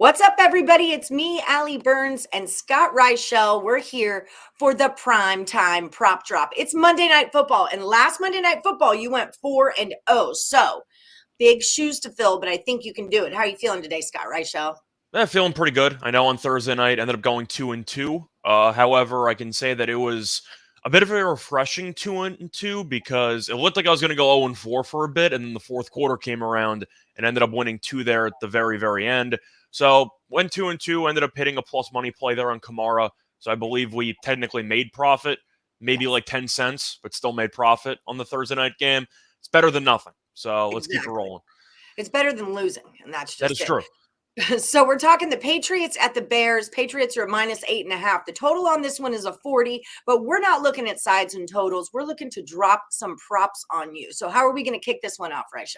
What's up, everybody? It's me, Allie Burns, and Scott Reichel. We're here for the prime time prop drop. It's Monday Night Football, and last Monday Night Football, you went 4-0. So big shoes to fill, but I think you can do it. How are you feeling today, Scott Reichel? Feeling pretty good. I know on Thursday night ended up going 2-2. However, I can say that it was a bit of a refreshing 2-2 because it looked like I was going to go 0-4 for a bit, and then the fourth quarter came around and ended up winning two there at the very, very end. So went 2-2, ended up hitting a plus money play there on Kamara. So I believe we technically made profit, maybe like 10 cents, but still made profit on the Thursday night game. It's better than nothing. So let's keep it rolling. It's better than losing, and that's That is just it. true. So we're talking the Patriots at the Bears. Patriots are -8.5. The total on this one is a 40, but we're not looking at sides and totals. We're looking to drop some props on you. So how are we going to kick this one off, Reichel?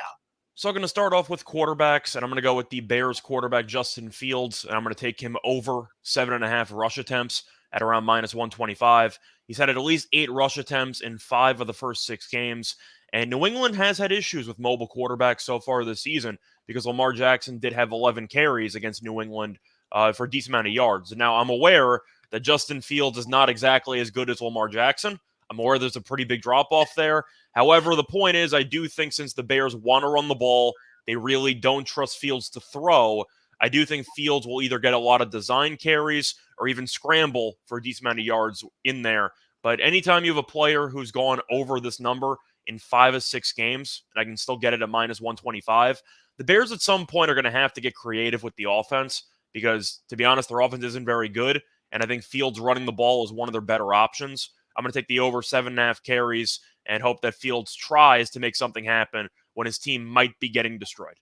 So I'm going to start off with quarterbacks, and I'm going to go with the Bears quarterback, Justin Fields, and I'm going to take him over 7.5 rush attempts at around -125. He's had at least 8 rush attempts in 5 of the first 6 games, and New England has had issues with mobile quarterbacks so far this season because Lamar Jackson did have 11 carries against New England for a decent amount of yards. Now, I'm aware that Justin Fields is not exactly as good as Lamar Jackson. I'm aware there's a pretty big drop-off there. However, the point is, I do think since the Bears want to run the ball, they really don't trust Fields to throw. I do think Fields will either get a lot of design carries or even scramble for a decent amount of yards in there. But anytime you have a player who's gone over this number in 5 of 6 games, and I can still get it at -125, the Bears at some point are going to have to get creative with the offense because, to be honest, their offense isn't very good. And I think Fields running the ball is one of their better options. I'm going to take the over 7.5 carries and hope that Fields tries to make something happen when his team might be getting destroyed.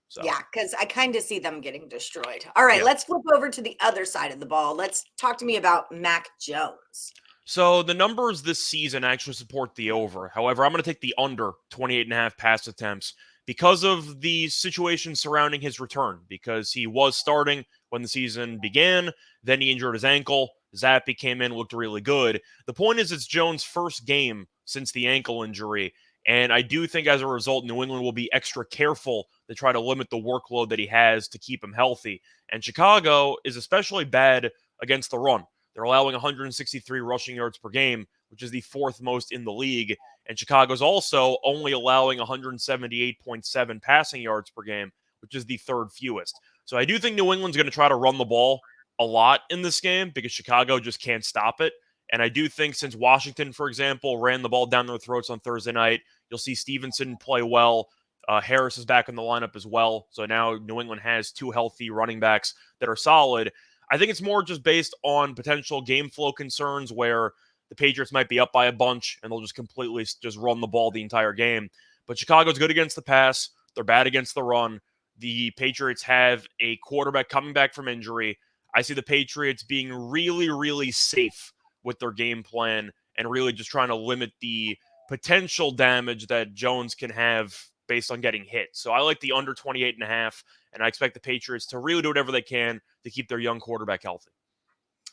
So Yeah, because I kind of see them getting destroyed. All right, yeah. let's flip over to the other side of the ball. Let's talk to me about Mac Jones. So the numbers this season actually support the over. However, I'm going to take the under 28.5 pass attempts because of the situation surrounding his return, because he was starting when the season began, then he injured his ankle. Zappi came in, looked really good. The point is, it's Jones' first game since the ankle injury, and I do think as a result, New England will be extra careful to try to limit the workload that he has to keep him healthy. And Chicago is especially bad against the run. They're allowing 163 rushing yards per game, which is the 4th most in the league. And Chicago's also only allowing 178.7 passing yards per game, which is the 3rd fewest. So I do think New England's going to try to run the ball a lot in this game because Chicago just can't stop it. And I do think since Washington, for example, ran the ball down their throats on Thursday night, you'll see Stevenson play well. Harris is back in the lineup as well. So now New England has 2 healthy running backs that are solid. I think it's more just based on potential game flow concerns where the Patriots might be up by a bunch and they'll just completely just run the ball the entire game. But Chicago's good against the pass. They're bad against the run. The Patriots have a quarterback coming back from injury. I see the Patriots being really, really safe with their game plan and really just trying to limit the potential damage that Jones can have based on getting hit. So I like the under 28.5, and I expect the Patriots to really do whatever they can to keep their young quarterback healthy.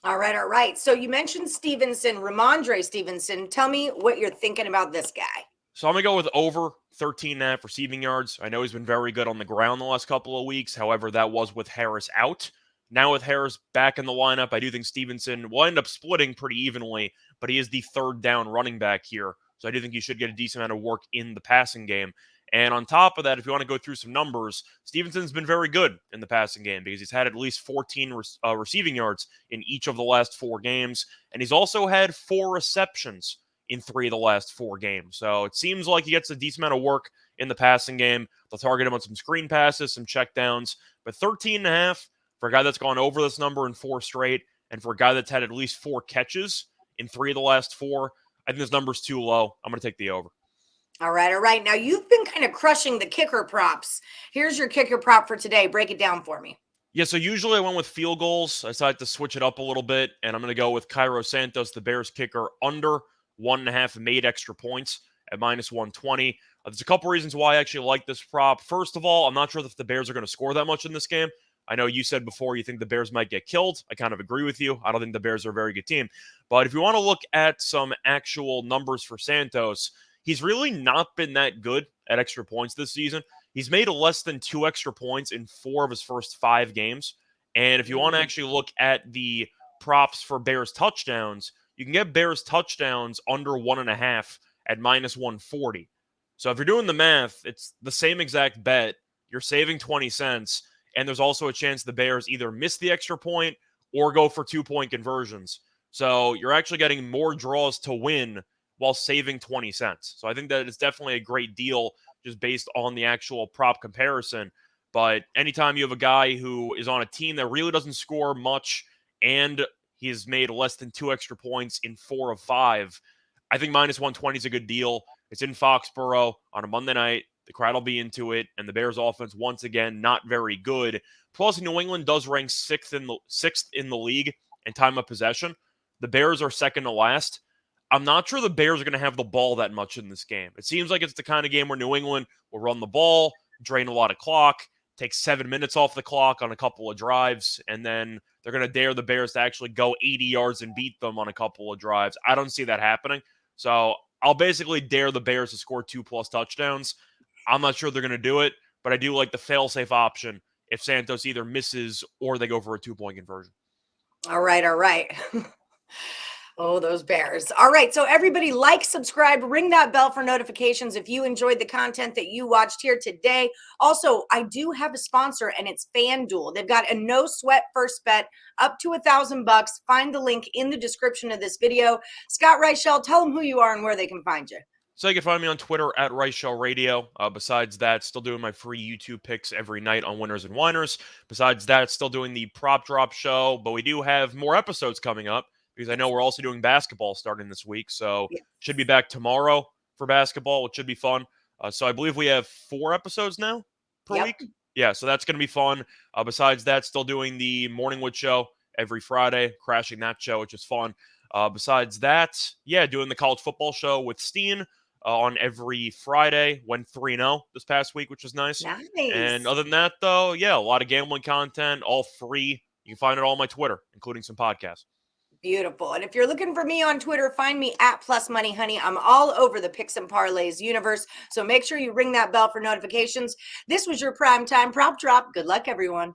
All right, all right. So you mentioned Stevenson, Rhamondre Stevenson. Tell me what you're thinking about this guy. So I'm going to go with over 13.5 receiving yards. I know he's been very good on the ground the last couple of weeks. However, that was with Harris out. Now with Harris back in the lineup, I do think Stevenson will end up splitting pretty evenly, but he is the 3rd down running back here. So I do think he should get a decent amount of work in the passing game. And on top of that, if you want to go through some numbers, Stevenson's been very good in the passing game because he's had at least 14 receiving yards in each of the last 4 games. And he's also had 4 receptions in 3 of the last 4 games. So it seems like he gets a decent amount of work in the passing game. They'll target him on some screen passes, some checkdowns. But 13.5 for a guy that's gone over this number in 4 straight, and for a guy that's had at least 4 catches in 3 of the last 4, I think this number's too low. I'm going to take the over. All right, all right. Now you've been kind of crushing the kicker props. Here's your kicker prop for today. Break it down for me. Yeah, so usually I went with field goals. I decided to switch it up a little bit, and I'm going to go with Cairo Santos, the Bears kicker, under 1.5 made extra points at -120. There's a couple reasons why I actually like this prop. First of all, I'm not sure if the Bears are going to score that much in this game. I know you said before you think the Bears might get killed. I kind of agree with you. I don't think the Bears are a very good team. But if you want to look at some actual numbers for Santos, he's really not been that good at extra points this season. He's made less than 2 extra points in 4 of his first 5 games. And if you want to actually look at the props for Bears touchdowns, you can get Bears touchdowns under 1.5 at -140. So if you're doing the math, it's the same exact bet. You're saving 20 cents, and there's also a chance the Bears either miss the extra point or go for 2-point conversions. So you're actually getting more draws to win while saving 20 cents. So I think that it's definitely a great deal just based on the actual prop comparison. But anytime you have a guy who is on a team that really doesn't score much and he's made less than 2 extra points in 4 of 5, I think -120 is a good deal. It's in Foxborough on a Monday night. The crowd will be into it, and the Bears offense, once again, not very good. Plus, New England does rank sixth in the league in time of possession. The Bears are second to last. I'm not sure the Bears are going to have the ball that much in this game. It seems like it's the kind of game where New England will run the ball, drain a lot of clock, take 7 minutes off the clock on a couple of drives, and then they're going to dare the Bears to actually go 80 yards and beat them on a couple of drives. I don't see that happening. So I'll basically dare the Bears to score 2+ touchdowns. I'm not sure they're going to do it, but I do like the fail-safe option if Santos either misses or they go for a 2-point conversion. All right, all right. Oh, those Bears. All right. So everybody like, subscribe, ring that bell for notifications if you enjoyed the content that you watched here today. Also, I do have a sponsor, and it's FanDuel. They've got a no sweat first bet up to $1,000. Find the link in the description of this video. Scott Reichel, tell them who you are and where they can find you. So you can find me on Twitter at Reichel Radio. Besides that, still doing my free YouTube picks every night on Winners and Whiners. Besides that, still doing the Prop Drop show, but we do have more episodes coming up because I know we're also doing basketball starting this week. So should be back tomorrow for basketball, which should be fun. So I believe we have 4 episodes now per week. Yeah, so that's going to be fun. Besides that, still doing the Morningwood show every Friday, crashing that show, which is fun. Besides that, doing the college football show with Steen on every Friday. Went 3-0 this past week, which was nice. Nice. And other than that, though, a lot of gambling content, all free. You can find it all on my Twitter, including some podcasts. Beautiful. And if you're looking for me on Twitter, find me at Plus Money Honey. I'm all over the Picks and Parlays universe. So make sure you ring that bell for notifications. This was your Primetime Prop Drop. Good luck, everyone.